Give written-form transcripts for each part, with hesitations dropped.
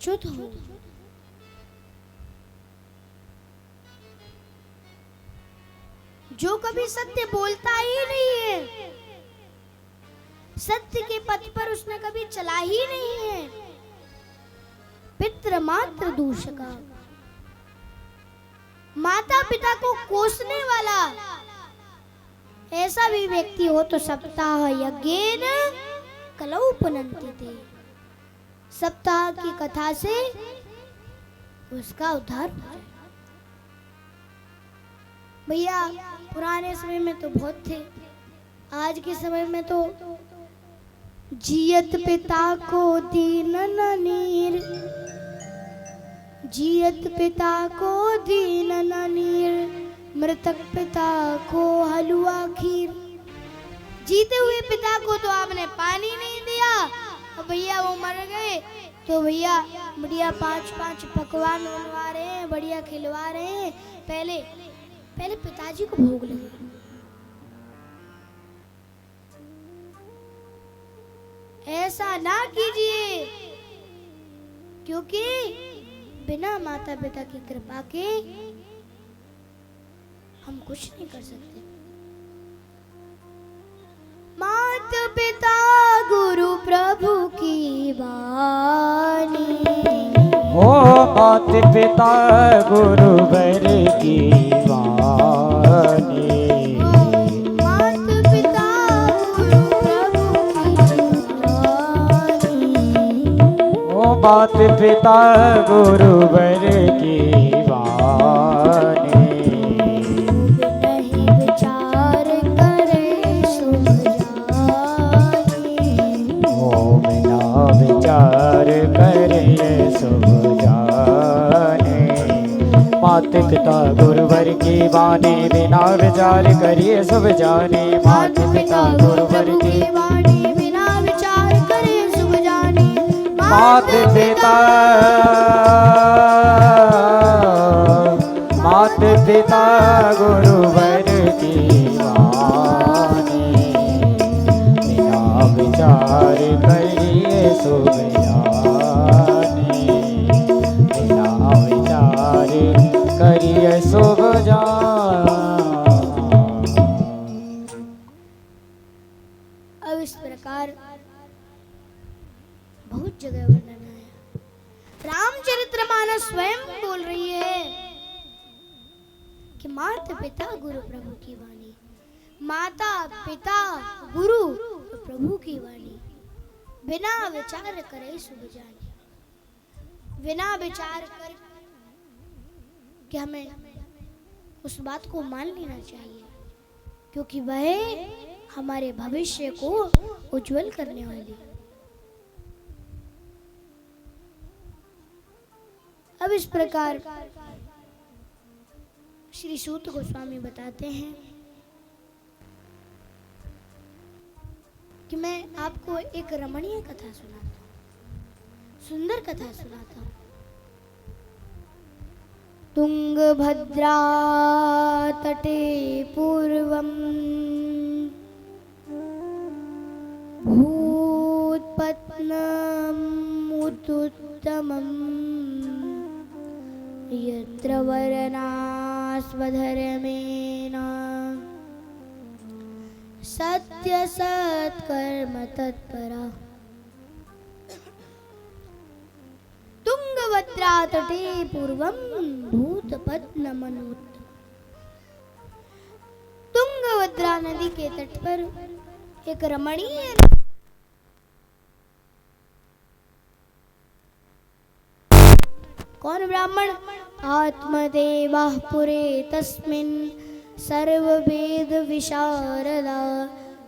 चुप हो। जो कभी सत्य बोलता ही नहीं है, सत्य के पथ पर उसने कभी चला ही नहीं है, पितृ मात्र दूषका, माता पिता को कोसने वाला ऐसा भी व्यक्ति हो तो सप्ताह यज्ञेन कलौ पुनन्ति थे, सप्ताह की कथा से उसका उद्धार हो जाए। भैया पुराने समय में तो बहुत थे, आज के समय में तो जियत पिता को दीन न नीर, जियत पिता को दीन न नीर, मृतक पिता को हलवा खीर। जीते हुए पिता को तो आपने पानी नहीं दिया, और भैया वो मर गए तो भैया बढ़िया 5-5 पकवान बनवा रहे हैं, बढ़िया खिलवा रहे हैं। पहले पिताजी को भोग लगे। ऐसा ना कीजिए, क्योंकि बिना माता पिता की कृपा के हम कुछ नहीं कर सकते। माता पिता गुरु प्रभु की वाणी, हो माता पिता गुरु वर की वाणी, माता पिता गुरु प्रभु की वाणी, हो माता पिता गुरु वर की वाणी, नहीं विचार करे शुभ जानी, हो बिना विचार करे शुभ जाने। माता पिता गुरुवर की वाणी, बिना विचार करिए शुभ जाने। माता पिता गुरुवर की वाणी, बिना विचार करे शुभ जानी, माता पिता गुरुवर की वाणी, बिना विचार करिए शुभ जाने, बिना विचार करिए शुभ जाने। अब इस प्रकार बहुत जगह वर्णन है। रामचरितमानस स्वयं बोल रही है कि माता पिता गुरु प्रभु की वाणी, माता पिता गुरु प्रभु की वाणी, बिना विचार करे शुभ जाने। बिना विचार कर कि हमें उस बात को मान लेना चाहिए, क्योंकि वह हमारे भविष्य को उज्जवल करने वाली है। अब इस प्रकार श्री सूत गोस्वामी बताते हैं कि मैं आपको एक रमणीय कथा सुनाता हूँ, सुंदर कथा सुनाता हूँ। तुंगभद्रा तटे पूर्वम भूतपत्नमुत्तमम् यत्र वर्णास्वधर्मेण सत्य सत्कर्म तत्परा। तुंगभद्रा तटे पूर्वम भूतपत्नमनुत्तमम्। तुंगभद्रा नदी के तट पर एक रमणीय कौन ब्राह्मण? आत्मदेवः पुरे तस्मिन् सर्ववेद विशारदा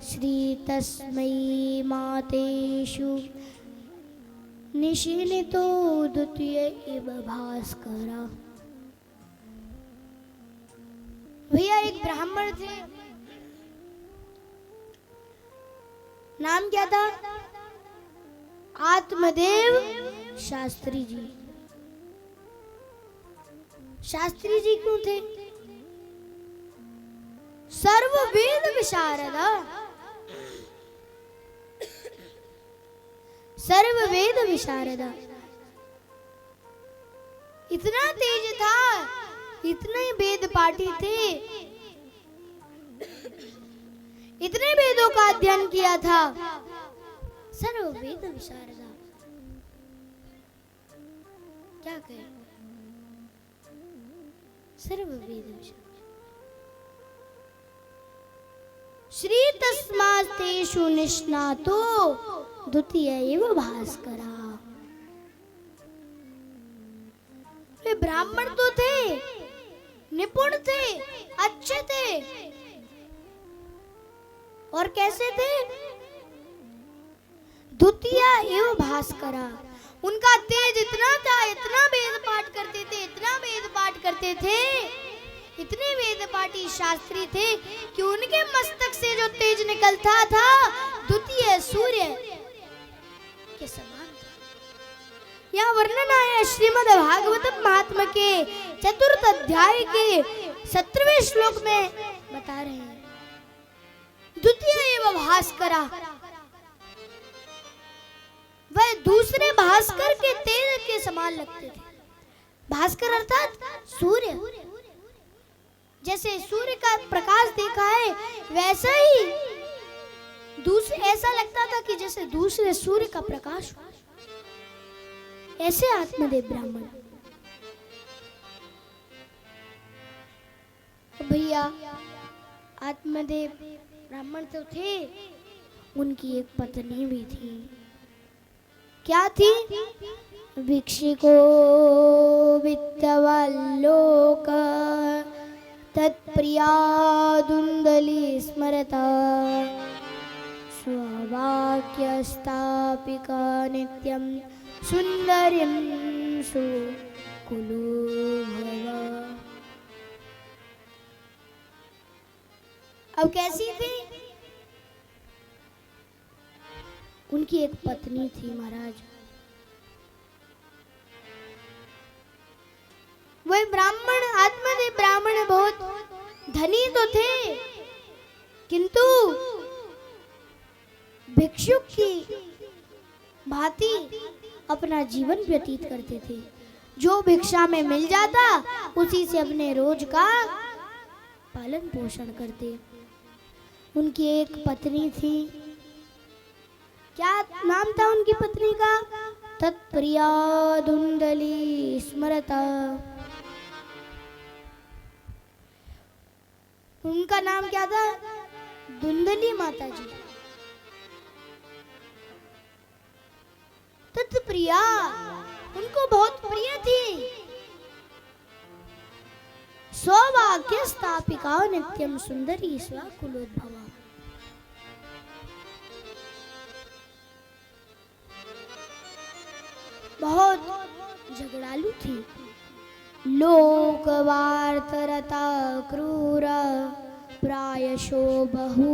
श्री तस्मै मातेषु निशीनितो द्वितीय इव भास्करा। भैया एक ब्राह्मण थे, नाम क्या था? आत्मदेव शास्त्री जी। शास्त्री जी क्यों थे? सर्ववेद विशारदा, सर्ववेद विशारदा। इतना तेज था, इतने वेद पाठी थे, इतने वेदों का अध्ययन किया था, सर्व वेद विशारदा। क्या कहे, सर्व वेद विशारदा। श्री तस्मास्तेषु निष्णातो द्वितीय एव भास्करा। वे ब्राह्मण तो थे, निपुण थे, अच्छे थे, और कैसे थे? द्वितीय एव भास्करा। उनका तेज इतना था, इतना वेद पाठ करते थे, इतना वेद पाठ करते थे, इतने वेद पाठी शास्त्री थे कि उनके मस्तक से जो तेज निकलता था द्वितीय सूर्य के समान था। यह वर्णन है श्रीमद् भागवत महात्म्य के चतुर्थ अध्याय के 17वें श्लोक में बता रहे हैं। द्वितीय एव भास्करा, वह दूसरे भास्कर के तेज के समान लगते थे। भास्कर अर्थात सूर्य। जैसे सूर्य का प्रकाश देखा है वैसा ही दूसरे, ऐसा लगता था कि जैसे दूसरे सूर्य का प्रकाश हो। ऐसे आत्मदेव ब्राह्मण। भैया आत्मदेव ब्राह्मण तो थे, उनकी एक पत्नी भी थी। क्या थी? भिक्षुको वित्तवाल्लोक तत्प्रिया दुंदली स्मरता स्ववाक्यस्तापिका नित्यं सुंदरीं सुकुलो भव। अब कैसी थी? उनकी एक पत्नी थी महाराज। वह ब्राह्मण, आत्मदेव ब्राह्मण बहुत धनी तो थे, किंतु भिक्षुक की भांति अपना जीवन व्यतीत करते थे। जो भिक्षा में मिल जाता उसी से अपने रोज का पालन पोषण करते। उनकी एक पत्नी थी। क्या नाम था उनकी पत्नी का? तत्प्रिया धुंधली स्मरता। उनका नाम क्या था? धुंधली माता जी। तत्प्रिया, उनको बहुत प्रिय थी। स्ववाक्य स्थापिका नित्यम सुंदरी स्वकुलोद्भवा। बहुत झगड़ालू थी। लोक वार्तरता क्रूर प्रायशो बहु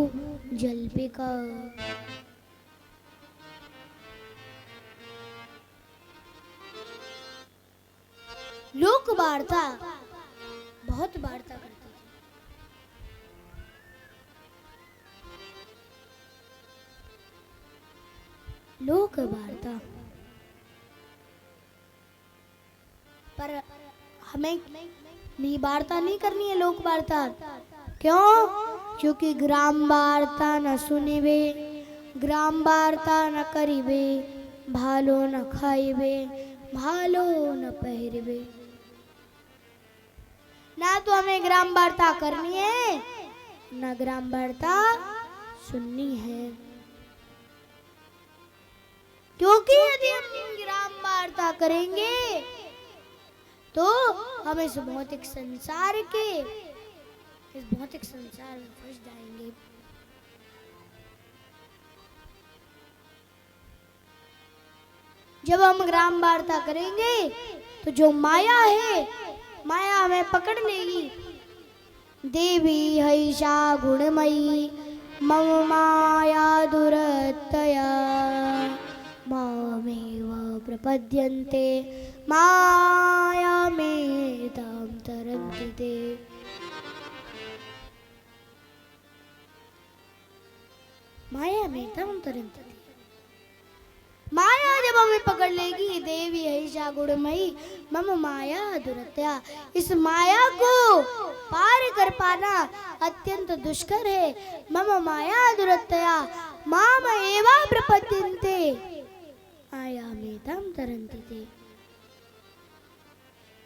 जल्पिका। लोक वार्ता, बहुत वार्ता करती थी। लोक वार्ता, पर हमें वार्ता नहीं करनी है। लोक वार्ता क्यों? क्योंकि ग्राम वार्ता न सुनिबे, ग्राम वार्ता न करिबे, भालो न खाइबे, भालो न पहिरबे। ना तो हमें ग्राम वार्ता करनी है, ना ग्राम वार्ता सुननी है। क्योंकि यदि हम ग्राम वार्ता करेंगे तो हम इस भौतिक संसार में फंस जाएंगे। जब हम ग्राम वार्ता करेंगे तो जो माया है, माया हमें पकड़ लेगी। देवी हैषा गुणमयी मम माया दुरतया मामेव प्रपद्यन्ते मायामेतां तरन्ति ते। मायामेतां तरन्ति ते। माया जब में पकड़ लेगी देवी ऐसा गुणमयी मम माया दुरत्या। इस माया को पार कर पाना अत्यंत दुष्कर है। मम माया दुरत्या माम एवा प्रपद्यन्ते मायामेतं तरन्ति ते।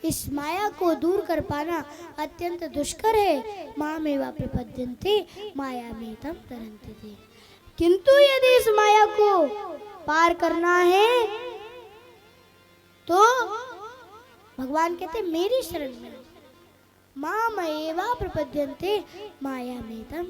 इस माया को दूर कर पाना अत्यंत दुष्कर है। मामेवा प्रपद्यन्ते मायामेतं तरन्ति ते। किंतु यदि इस माया को पार करना है तो भगवान कहते मेरी शरण में मामेवा प्रपद्यन्ते मायामेतं